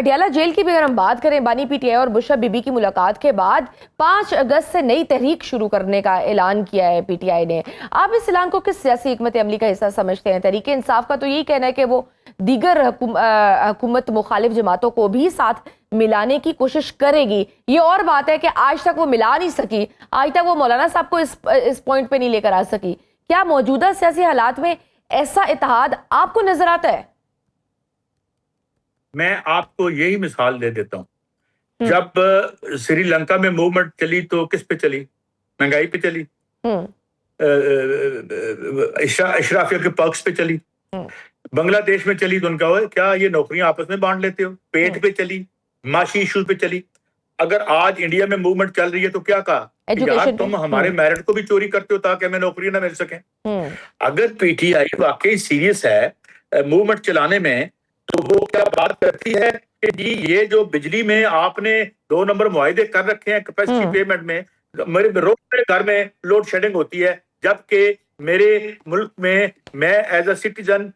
Adiala jail کی بھی اگر ہم بات کریں، بانی پی ٹی آئی اور بشرا بی بی کی ملاقات کے بعد 5 اگست سے نئی تحریک شروع کرنے کا اعلان کیا ہے پی ٹی آئی نے. آپ اس اعلان کو کس سیاسی حکمت عملی کا حصہ سمجھتے ہیں؟ تحریک انصاف کا تو یہی کہنا ہے کہ وہ دیگر حکومت مخالف جماعتوں کو بھی ساتھ ملانے کی کوشش کرے گی. یہ اور بات ہے کہ آج تک وہ ملا نہیں سکی، آج تک وہ مولانا صاحب کو اس پوائنٹ پہ نہیں لے کر آ سکی. کیا موجودہ سیاسی حالات میں ایسا اتحاد آپ کو نظر آتا ہے؟ میں آپ کو یہی مثال دے دیتا ہوں. جب سری لنکا میں موومنٹ چلی تو کس پہ چلی؟ مہنگائی پہ چلی، اشرافیہ کے پرکس پہ چلی. بنگلہ دیش میں چلی تو ان کا کیا یہ نوکریاں آپس میں بانٹ لیتے ہو؟ پیٹ پہ چلی، معاشی ایشوز پہ چلی. اگر آج انڈیا میں موومنٹ چل رہی ہے تو کیا کہا؟ یار تم ہمارے میرٹ کو بھی چوری کرتے ہو تاکہ ہمیں نوکریاں نہ مل سکیں. اگر پی ٹی آئی واقعی سیریس ہے موومنٹ چلانے میں تو وہ کیا بات کرتی ہے کہ جی یہ جو بجلی میں آپ نے 2 نمبر معاہدے کر رکھے ہیں کیپیسٹی پیمنٹ میں، میرے روز گھر میں لوڈ شیڈنگ ہوتی ہے، جبکہ میرے ملک میں ایز اے سٹیزن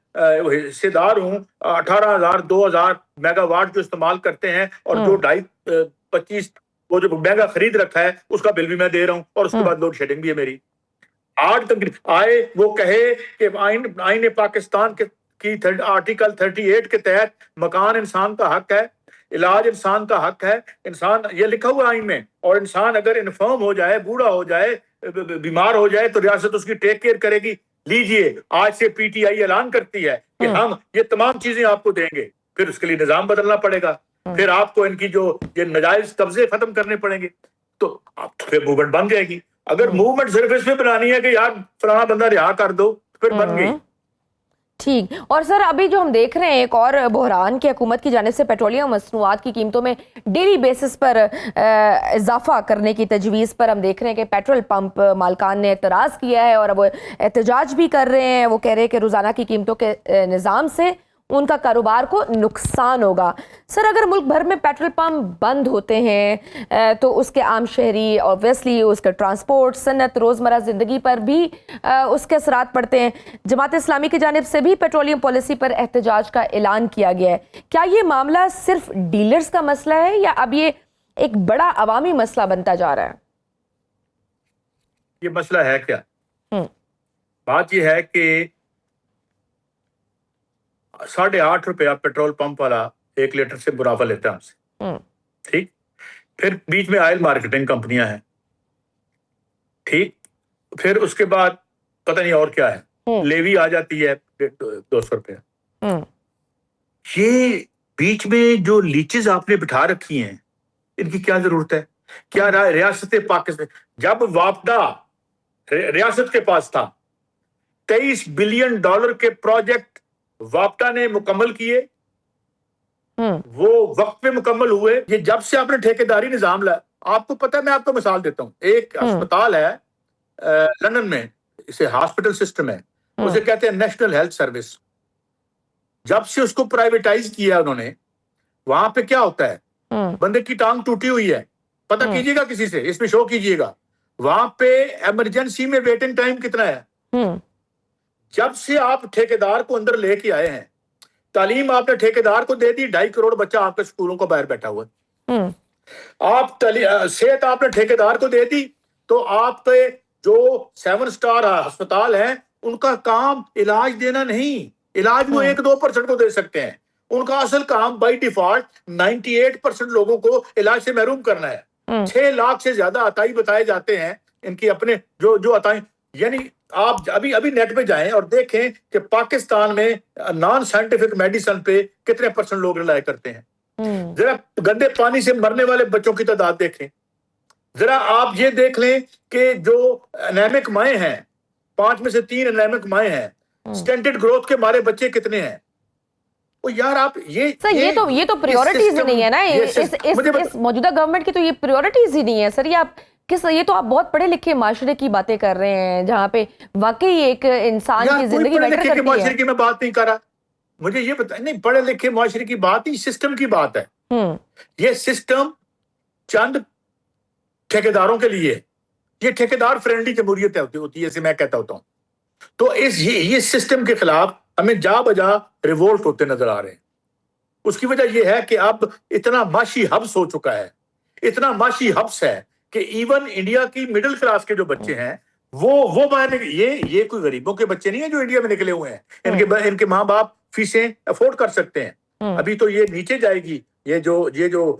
حصے دار ہوں، 18,000 2,000 میگا واٹ جو استعمال کرتے ہیں اور جو 25 وہ جو مہنگا خرید رکھا ہے اس کا بل بھی میں دے رہا ہوں اور اس کے بعد لوڈ شیڈنگ بھی ہے میری. آج تک آئے وہ کہے کہ آئین پاکستان کی آرٹیکل 38 کے تحت مکان انسان کا حق ہے، علاج انسان کا حق ہے. انسان یہ لکھا ہوا آئین میں، اور انسان اگر انفرم ہو جائے، بوڑھا ہو جائے، بیمار ہو جائے تو ریاست اس کی ٹیک کیئر کرے گی. لیجئے آج سے پی ٹی آئی اعلان کرتی ہے کہ ہم یہ تمام چیزیں آپ کو دیں گے. پھر اس کے لیے نظام بدلنا پڑے گا، پھر آپ کو ان کی جو یہ ناجائز قبضے ختم کرنے پڑیں گے، تو پھر موومنٹ بن جائے گی. اگر موومنٹ صرف اس میں بنانی ہے کہ یار فلانا بندہ رہا کر دو، پھر بن گئی. ٹھیک. اور سر ابھی جو ہم دیکھ رہے ہیں ایک اور بحران کہ حکومت کی جانب سے پیٹرولیم مصنوعات کی قیمتوں میں ڈیلی بیسس پر اضافہ کرنے کی تجویز پر ہم دیکھ رہے ہیں کہ پیٹرول پمپ مالکان نے اعتراض کیا ہے اور اب وہ احتجاج بھی کر رہے ہیں. وہ کہہ رہے ہیں کہ روزانہ کی قیمتوں کے نظام سے ان کا کاروبار کو نقصان ہوگا. سر اگر ملک بھر میں پیٹرول پمپ بند ہوتے ہیں تو اس کے عام شہری اوبویسلی اس کے ٹرانسپورٹ صنعت روزمرہ زندگی پر بھی اس کے اثرات پڑتے ہیں. جماعت اسلامی کی جانب سے بھی پیٹرولیم پالیسی پر احتجاج کا اعلان کیا گیا ہے. کیا یہ معاملہ صرف ڈیلرز کا مسئلہ ہے یا اب یہ ایک بڑا عوامی مسئلہ بنتا جا رہا ہے؟ یہ مسئلہ ہے کیا؟ بات یہ ہے کہ 8.5 روپیہ پیٹرول پمپ والا 1 لیٹر سے منافع لیتا ہے ہم سے. ٹھیک. پھر بیچ میں آئل مارکیٹنگ کمپنیاں ہیں. ٹھیک. پھر اس کے بعد پتہ نہیں اور کیا ہے، لیوی آ جاتی ہے 200 روپیہ. یہ بیچ میں جو لیچز آپ نے بٹھا رکھی ہیں ان کی کیا ضرورت ہے؟ کیا ریاست پاکستان جب وابڈا ریاست کے پاس تھا، $23 بلین کے پروجیکٹ وابڈا نے مکمل کیے، وہ وقت پہ مکمل ہوئے. یہ جب سے آپ نے ٹھیکیداری نظام لایا، آپ کو پتہ ہے، میں آپ کو مثال دیتا ہوں. ایک ہسپتال ہے لندن میں، اسے ہاسپٹل سسٹم ہے، اسے کہتے ہیں نیشنل ہیلتھ سروس. جب سے اس کو پرائیویٹائز کیا انہوں نے، وہاں پہ کیا ہوتا ہے، بندے کی ٹانگ ٹوٹی ہوئی ہے، پتہ کیجئے گا کسی سے، اس میں شو کیجئے گا، وہاں پہ ایمرجنسی میں ویٹنگ ٹائم کتنا ہے. جب سے آپ ٹھیکیدار کو اندر لے کے آئے ہیں، تعلیم آپ نے ٹھیکیدار کو دے دی، 2.5 کروڑ بچہ آپ کے سکولوں کو باہر بیٹھا ہوا ہے. آپ صحت آپ نے ٹھیکیدار کو دے دی، تو آپ کے جو 7 سٹار ہسپتال ہیں ان کا کام علاج دینا نہیں، علاج وہ 1-2% کو دے سکتے ہیں. ان کا اصل کام بائی ڈیفالٹ 98% لوگوں کو علاج سے محروم کرنا ہے. 6 لاکھ سے زیادہ عطائی بتائے جاتے ہیں ان کی اپنے جو عطائی. یعنی آپ ابھی نیٹ پہ جائیں اور دیکھیں کہ پاکستان میں نان سائنٹیفک میڈیسن پہ کتنے % لوگ ریلائی کرتے ہیں. ذرا گندے پانی سے مرنے والے بچوں کی تعداد دیکھیں. ذرا آپ یہ دیکھ لیں کہ جو انیمک مائیں ہیں، 5 میں سے 3 انیمک مائیں ہیں، سٹینٹڈ گروتھ کے مارے بچے کتنے ہیں. یار آپ یہ تو پریورٹیز ہی نہیں ہے نا اس موجودہ گورنمنٹ کی. تو یہ پریورٹیز ہی نہیں ہے سر. یہ تو آپ بہت پڑھے لکھے معاشرے کی باتیں کر رہے ہیں جہاں پہ واقعی ایک انسان کی زندگی بیٹر کرتی ہے. معاشرے کی میں بات نہیں کر رہا. مجھے یہ بتا نہیں، پڑھے لکھے معاشرے کی بات نہیں، سسٹم کی بات ہے. یہ سسٹم چند ٹھیکیداروں کے لیے، یہ ٹھیکیدار فرینڈلی جمہوریت ہوتی ہے جیسے میں کہتا ہوتا ہوں. تو یہ سسٹم کے خلاف ہمیں جا بجا ریوولٹ ہوتے نظر آ رہے ہیں. اس کی وجہ یہ ہے کہ اب اتنا معاشی حبس ہو چکا ہے، اتنا معاشی حبس ہے کہ ایون انڈیا کی مڈل کلاس کے جو بچے ہیں وہ یہ کوئی غریبوں کے بچے نہیں ہیں جو انڈیا میں نکلے ہوئے ہیں، ان کے ماں باپ فیسیں افورڈ کر سکتے ہیں۔ ابھی تو یہ نیچے جائے گی، یہ جو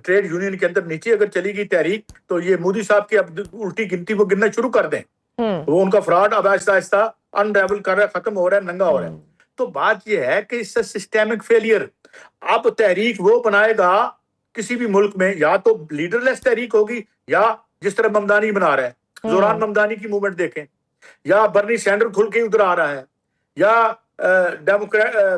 ٹریڈ یونین کے اندر نیچے اگر چلی گئی تحریک تو یہ مودی صاحب کی اب الٹی گنتی وہ گننا شروع کر دیں، وہ ان کا فراڈ اب آہستہ آہستہ انڈیول کر رہا ہے، ختم ہو رہا ہے، ننگا ہو رہا ہے۔ تو بات یہ ہے کہ اس سے سسٹمک فیلئر، اب تحریک وہ بنائے گا کسی بھی ملک میں، یا تو لیڈر لیس تحریک ہوگی، یا جس طرح ممدانی بنا رہا ہے، زوران ممدانی کی موومنٹ دیکھیں، یا برنی سینڈر کھل کے ادھر آ رہا ہے، یا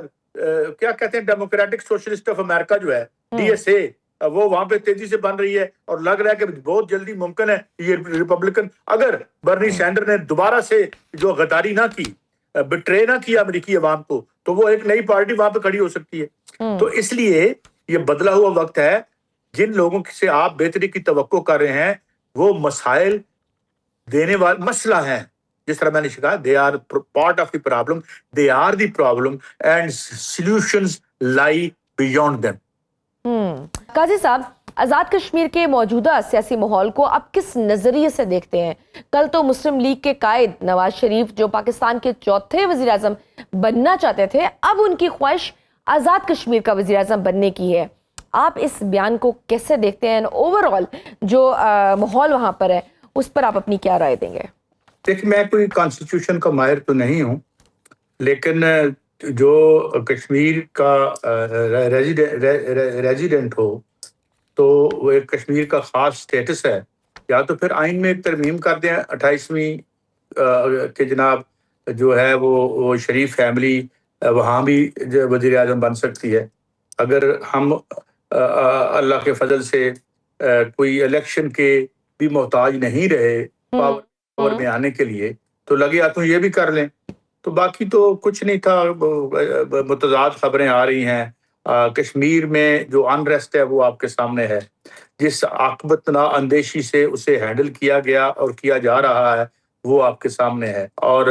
کیا کہتے ہیں ڈیموکریٹک سوشلسٹ آف امریکہ جو ہے ڈی ایس اے، وہ وہاں پہ تیزی سے بن رہی ہے، اور لگ رہا ہے کہ بہت جلدی ممکن ہے یہ ریپبلکن، اگر برنی سینڈر نے دوبارہ سے جو غداری نہ کی، بٹرے نہ کیا امریکی عوام کو، تو وہ ایک نئی پارٹی وہاں پہ کھڑی ہو سکتی ہے۔ تو اس لیے یہ بدلا ہوا وقت ہے، جن لوگوں سے آپ بہتری کی توقع کر رہے ہیں وہ مسائل دینے والے مسئلہ ہیں، جس طرح میں نے کہا they are part of the problem, they are the problem and solutions lie beyond them۔ قاضی صاحب، آزاد کشمیر کے موجودہ سیاسی ماحول کو آپ کس نظریے سے دیکھتے ہیں؟ کل تو مسلم لیگ کے قائد نواز شریف جو پاکستان کے چوتھے وزیر اعظم بننا چاہتے تھے، اب ان کی خواہش آزاد کشمیر کا وزیر اعظم بننے کی ہے۔ آپ اس بیان کو کیسے دیکھتے ہیں؟ اوور آل جو ماحول وہاں پر ہے اس پر آپ اپنی کیا رائے دیں گے؟ دیکھ، میں کوئی کانسٹیٹیوشن کا ماہر تو نہیں ہوں، لیکن جو کشمیر کا ریزیڈنٹ ہو تو وہ ایک کشمیر کا خاص سٹیٹس ہے، یا تو پھر آئین میں ایک ترمیم کر دیں 28ویں کہ جناب جو ہے وہ شریف فیملی وہاں بھی وزیر اعظم بن سکتی ہے۔ اگر ہم اللہ کے فضل سے کوئی الیکشن کے بھی محتاج نہیں رہے پاور میں آنے کے لیے، تو لگے یا تو یہ بھی کر لیں۔ تو باقی تو کچھ نہیں تھا، متضاد خبریں آ رہی ہیں، کشمیر میں جو انریسٹ ہے وہ آپ کے سامنے ہے، جس عاقبت نا اندیشی سے اسے ہینڈل کیا گیا اور کیا جا رہا ہے وہ آپ کے سامنے ہے، اور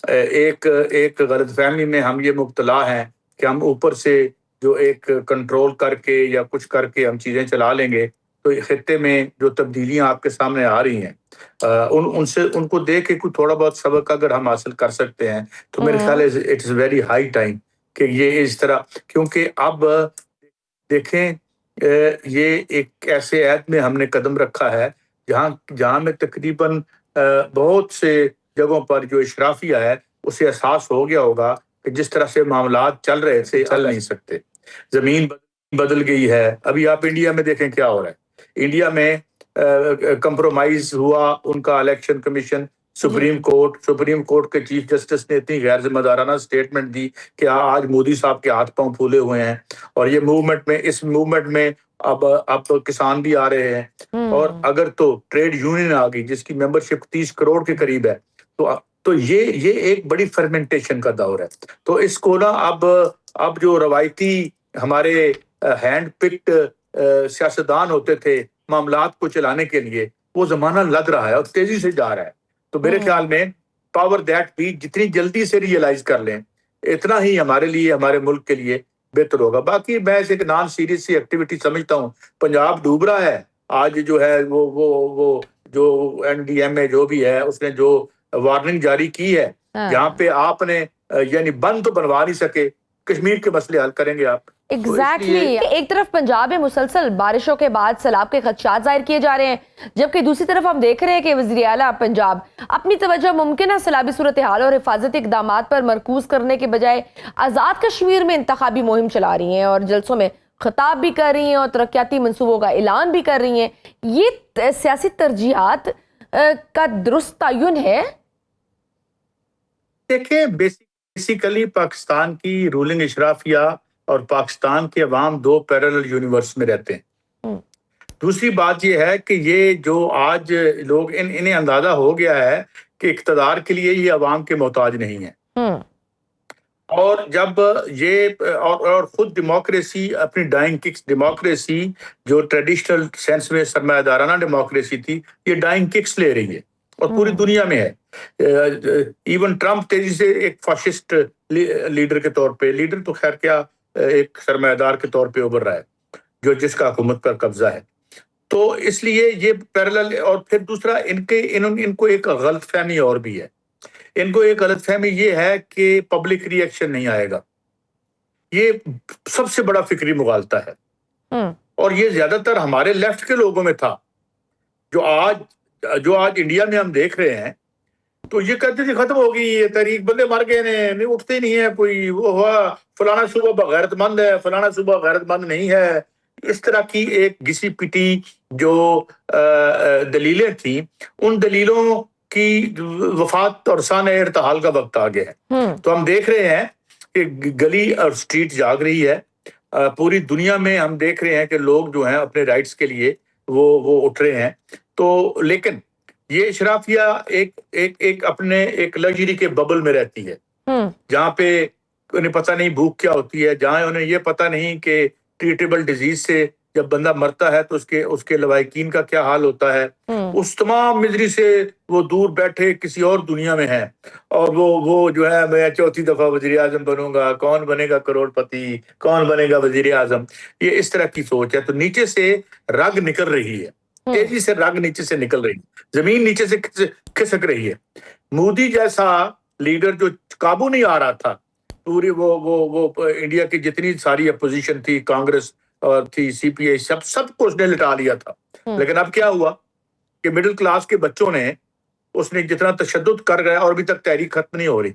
ایک غلط فہمی میں ہم یہ مبتلا ہیں کہ ہم اوپر سے جو ایک کنٹرول کر کے یا کچھ کر کے ہم چیزیں چلا لیں گے، تو خطے میں جو تبدیلیاں آپ کے سامنے آ رہی ہیں ان کو دیکھ کے کوئی تھوڑا بہت سبق اگر ہم حاصل کر سکتے ہیں تو میرے خیال ہے اٹس ویری ہائی ٹائم کہ یہ اس طرح، کیونکہ اب دیکھیں یہ ایک ایسے عہد میں ہم نے قدم رکھا ہے جہاں میں تقریباً بہت سے جگہوں پر جو اشرافیہ ہے اسے احساس ہو گیا ہوگا کہ جس طرح سے معاملات چل رہے تھے چل نہیں سکتے، زمین بدل گئی ہے۔ ابھی آپ انڈیا میں دیکھیں کیا ہو رہا ہے، انڈیا میں کمپرومائز ہوا ان کا الیکشن کمیشن، سپریم کورٹ کے چیف جسٹس نے اتنی غیر ذمہ دارانہ سٹیٹمنٹ دی کہ آج مودی صاحب کے ہاتھ پاؤں پھولے ہوئے ہیں، اور یہ اس موومنٹ میں اب کسان بھی آ رہے ہیں، اور اگر تو ٹریڈ یونین آ گئی جس کی ممبرشپ 30 کروڑ کے قریب ہے، تو یہ ایک بڑی فرمنٹیشن کا دور ہے۔ تو اس کو نا اب جو روایتی ہمارے ہینڈ پکڈ سیاستدان ہوتے تھے معاملات کو چلانے کے لیے، وہ زمانہ لد رہا ہے اور تیزی سے جا رہا ہے۔ تو میرے خیال میں پاور دیٹ بھی جتنی جلدی سے ریئلائز کر لیں اتنا ہی ہمارے لیے، ہمارے ملک کے لیے بہتر ہوگا۔ باقی میں ایک نان سیریس سی ایکٹیویٹی سمجھتا ہوں، پنجاب ڈوب رہا ہے آج، جو ہے وہ جو این ڈی ایم اے جو بھی ہے اس نے جو وارننگ جاری کی ہے، جہاں پہ آپ نے یعنی بند تو بنوا نہیں سکے، کشمیر کے مسئلے حل کریں گے آپ۔ ایگزیکٹلی، ایک طرف پنجاب میں مسلسل بارشوں کے بعد سیلاب کے خدشات ظاہر کیے جا رہے ہیں، جبکہ دوسری طرف ہم دیکھ رہے ہیں کہ وزیر اعلیٰ پنجاب اپنی توجہ ممکنہ سیلابی صورتحال اور حفاظتی اقدامات پر مرکوز کرنے کے بجائے آزاد کشمیر میں انتخابی مہم چلا رہی ہیں اور جلسوں میں خطاب بھی کر رہی ہیں اور ترقیاتی منصوبوں کا اعلان بھی کر رہی ہیں۔ یہ سیاسی ترجیحات کا درست تعین ہے؟ دیکھیں، بیسیکلی پاکستان کی رولنگ اشرافیہ اور پاکستان کے عوام دو پیرلل یونیورس میں رہتے ہیں۔ دوسری بات یہ ہے کہ یہ جو آج لوگ انہیں اندازہ ہو گیا ہے کہ اقتدار کے لیے یہ عوام کے محتاج نہیں ہے، اور جب یہ اور خود ڈیموکریسی اپنی ڈائنگ ککس، ڈیموکریسی جو ٹریڈیشنل سینس میں سرمایہ دارانہ ڈیموکریسی تھی، یہ ڈائنگ ککس لے رہی ہے اور پوری دنیا میں ہے۔ ایون ٹرمپ تیزی سے ایک فاشسٹ لیڈر کے طور پہ، لیڈر تو خیر کیا، ایک سرمایہ دار کے طور پہ ابھر رہا ہے جو جس کا حکومت پر قبضہ ہے. تو اس لیے یہ پیرالل. اور پھر دوسرا ان کو ایک غلط فہمی اور بھی ہے. ان کو ایک غلط فہمی یہ ہے کہ پبلک ری ایکشن نہیں آئے گا. یہ سب سے بڑا فکری مغالطہ ہے. اور یہ زیادہ تر ہمارے لیفٹ کے لوگوں میں تھا جو آج انڈیا میں ہم دیکھ رہے ہیں. تو یہ کہتے تھے ختم ہو گئی یہ تحریک, بندے مر گئے نہیں اٹھتے نہیں ہے کوئی, وہ ہوا فلانا صوبہ غیرت مند ہے, فلانا صوبہ غیرت مند نہیں ہے. اس طرح کی ایک گھسی پٹی جو دلیلیں تھیں, ان دلیلوں کی وفات اور سانحہ ارتحال کا وقت آ گیا ہے. تو ہم دیکھ رہے ہیں کہ گلی اور سٹریٹ جاگ رہی ہے. پوری دنیا میں ہم دیکھ رہے ہیں کہ لوگ جو ہیں اپنے رائٹس کے لیے وہ اٹھ رہے ہیں. تو لیکن یہ اشرافیہ ایک اپنے ایک لگژری کے ببل میں رہتی ہے, جہاں پہ انہیں پتہ نہیں بھوک کیا ہوتی ہے, جہاں انہیں یہ پتہ نہیں کہ ٹریٹیبل ڈیزیز سے جب بندہ مرتا ہے تو اس کے لوائقین کا کیا حال ہوتا ہے. اس تمام مزری سے وہ دور بیٹھے کسی اور دنیا میں ہیں, اور وہ جو ہے میں چوتھی دفعہ وزیر اعظم بنوں گا, کون بنے گا کروڑ پتی, کون بنے گا وزیر اعظم. یہ اس طرح کی سوچ ہے. تو نیچے سے رگ نکل رہی ہے, تیزی سے رگ نیچے سے نکل رہی ہے, زمین نیچے سے کھسک رہی ہے. مودی جیسا لیڈر جو قابو نہیں آ رہا تھا, پوری وہ انڈیا کی جتنی ساری اپوزیشن تھی, کانگریس اور تھی, سی پی آئی, سب کو اس نے لٹا لیا تھا. لیکن اب کیا ہوا کہ مڈل کلاس کے بچوں نے اس نے جتنا تشدد کر گیا, اور ابھی تک تحریک ختم نہیں ہو رہی.